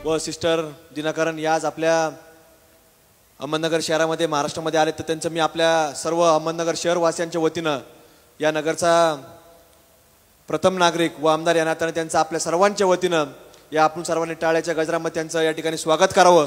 व सिस्टर दिनकरन याज आपल्या अहमदनगर शहरामध्ये महाराष्ट्रामध्ये आले, तर त्यांचं मी आपल्या सर्व अहमदनगर शहरवासियांच्या वतीनं या नगरचा प्रथम नागरिक व आमदार या नात्याने त्यांचं आपल्या सर्वांच्या वतीनं या आपण सर्वांनी टाळ्याच्या गजरामध्ये त्यांचं या ठिकाणी स्वागत करावं.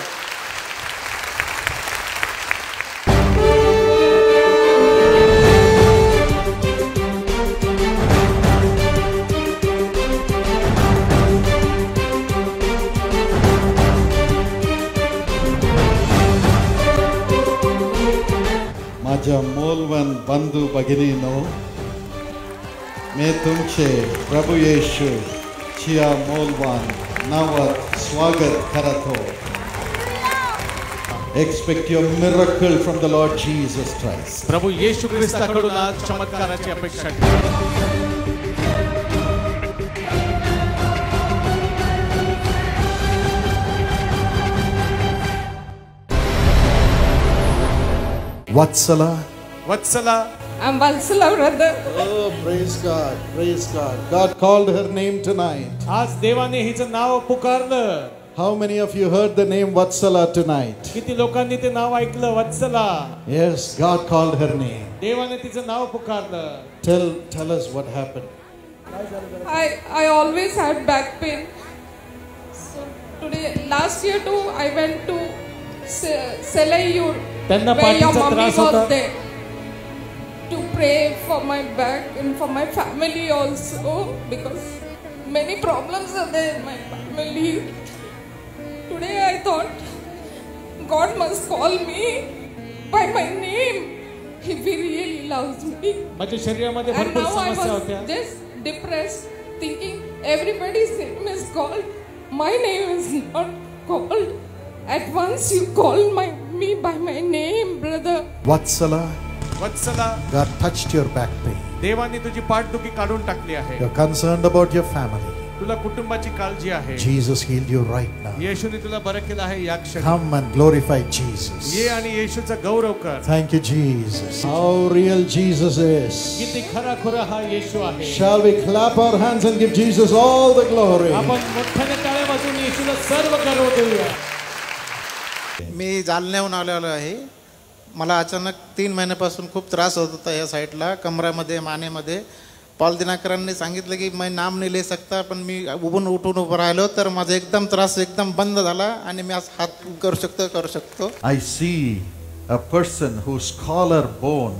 माझ्या मोलवान बंधू भगिनीनो, मी तुमचे प्रभू येशू चिया मोलवान नावात स्वागत करतो. Expect your miracle from the Lord Jesus Christ. प्रभू येशू ख्रिस्ताकडून आज चमत्काराची अपेक्षा ठेवा. Vatsala. Vatsala. I'm Vatsala, brother. Oh, praise God, praise God. God called her name tonight. आज देवाने हिचं नाव पुकारलं. How many of you heard the name Vatsala tonight? किती लोकांनी ते नाव ऐकलं वत्सला? Yes, God called her name. देवाने तिचं नाव पुकारलं. Tell us what happened. I always had back pain. So today, last year too, I went to Selayur, where your mommy was there, to pray for my back and for my family also, because many problems are there in my family. Today I thought God must call me by my name if He really loves me. And now I was just depressed, thinking everybody's name is called, my name is not called. At once you called me by my name, brother. Vatsala. Vatsala. God touched your back pain. देवाने तुझी पाठदुखी काढून टाकली आहे. You're concerned about your family. तुला कुटुंबाची काळजी आहे. Jesus healed you right now. येशूने तुला बरं केलं आहे या क्षणी. Come and glorify Jesus. ये आणि येशूचा गौरव कर. Thank you, Jesus. How real Jesus is. किती खरा खुरा हा येशू आहे. Shall we clap our hands and give Jesus all the glory? आपण मोठ्याने टाळ्या वाजवून येशूला सर्व गौरव देऊया. मी जालन्याहून आलेलो आहे. मला अचानक 3 महिन्यापासून खूप त्रास होत होता या साईडला, कमरामध्ये, मानेमध्ये. पॉल दिनाकरांनी सांगितलं की मैं नाम नहीं ले सकता, पण मी उभून उभं राहिलो तर माझा एकदम त्रास एकदम बंद झाला आणि मी आज हात करू शकतो. I see a person whose collar bone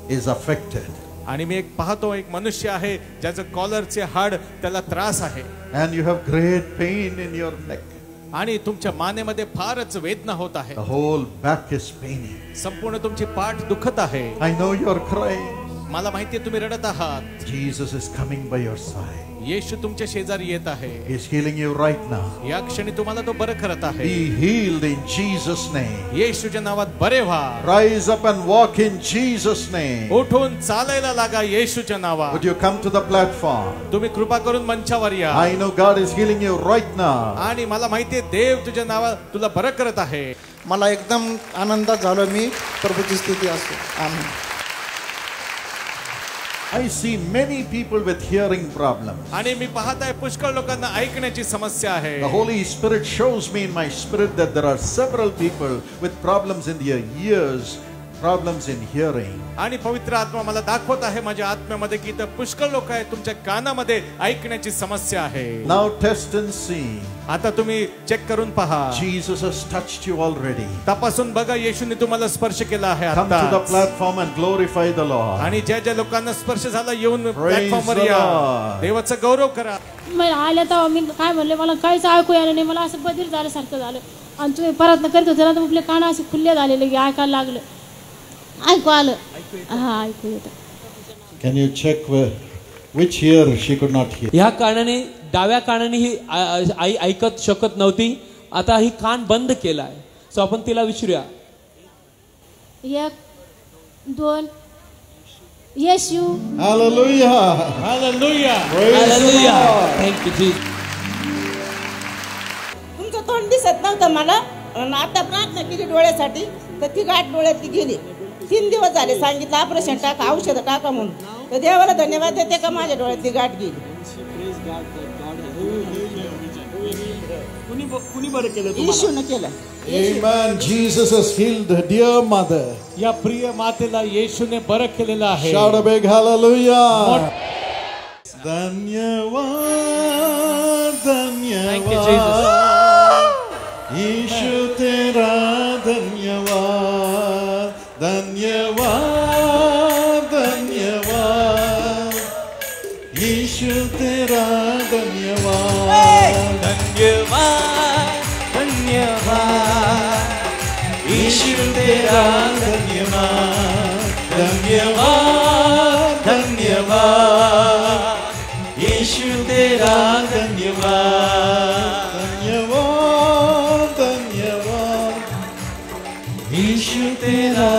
is affected. आणि मी एक पाहतो, एक मनुष्य आहे ज्याचं कॉलरचे हाड त्याला त्रास आहे. And you have great pain in your neck. आणि तुमच्या मानेमध्ये फारच वेदना होत आहे. The whole back is paining. संपूर्ण तुमची पाठ दुखत आहे. I know you are crying. मला माहिती आहे तुम्ही रडत आहात. Jesus is coming by your side. येशू तुमच्या शेजारी येत आहे. He is healing you right now. या क्षणी तुम्हाला तो बरं करत आहे. Be healed in Jesus' name. येशूच्या नावात बरे व्हा. Rise up and walk in Jesus' name. उठून चालायला लागा येशूच्या नावात. Would you come to the platform? तुम्ही कृपा करून मंचावर या. I know God is healing you right now. आणि मला माहिती आहे देव तुझ्या नावात तुला बरं करत आहे. मला एकदम आनंदात झालो मी. प्रभूची स्तुती असो. आमेन. I see many people with hearing problems. आणि मी पाहत आहे पुष्कळ लोकांना ऐकण्याची समस्या आहे. The Holy Spirit shows me in my spirit that there are several people with problems in their ears, problems in hearing. आणि पवित्र आत्मा मला दाखवत आहे माझ्या आत्म्यामध्ये की इथं पुष्कळ लोक आहेत तुमच्या कानामध्ये ऐकण्याची समस्या आहे. Now test and see. आता तुम्ही चेक करून पहा. Jesus has touched you already. तपासून बघा येशूने तुम्हाला स्पर्श केला आहे. Come to the platform and glorify the Lord. आणि ज्या लोकांना स्पर्श झाला येऊन प्लॅटफॉर्मवर या. देवाचा गौरव करा. मला आल्या तेव्हा मी काय म्हणले, मला काहीच ऐकू आलं नाही. मला असं बधीर झाल्यासारखं झालं. आणि तुम्ही प्रयत्न करत होते ना तर आपले कान असे खुल्ले झालेले की ऐकायला लागलं. ऐकू आलं. हा, ऐकू येतं. Can you check which ear she could not hear? ह्या कारणाने डाव्या कानाने ही आई ऐकत शकत नव्हती. आता ही कान बंद केलाय. सो आपण तिला विचारूया. 1 2 येशू. Hallelujah. Hallelujah. Hallelujah. Thank you Jesus. तुमचं तोंड दिसत नव्हतं मला. आता प्रार्थना केली डोळ्यासाठी तर ती गाठ डोळ्यातली गेली. 3 दिवस झाले सांगितलं ऑपरेशन टाका, औषध टाका म्हणून. तर देवाला धन्यवाद देते का माझ्या डोळ्यातली गाठ गेली. कुणी बरं केलं तुम्हाला? येशूने केलं. Amen. Jesus has healed the dear mother. या प्रिय मातेला येशूने बरं केलेलं आहे. Shout a big hallelujah. धन्यवाद धन्यवाद यीशु तेरा धन्यवाद धन्यवाद धन्यवाद यीशु तेरा धन्यवाद धन्यवाद धन्यवाद यीशु तेरा धन्यवाद धन्यवाद धन्यवाद यीशु तेरा धन्यवाद धन्यवाद धन्यवाद यीशु तेरा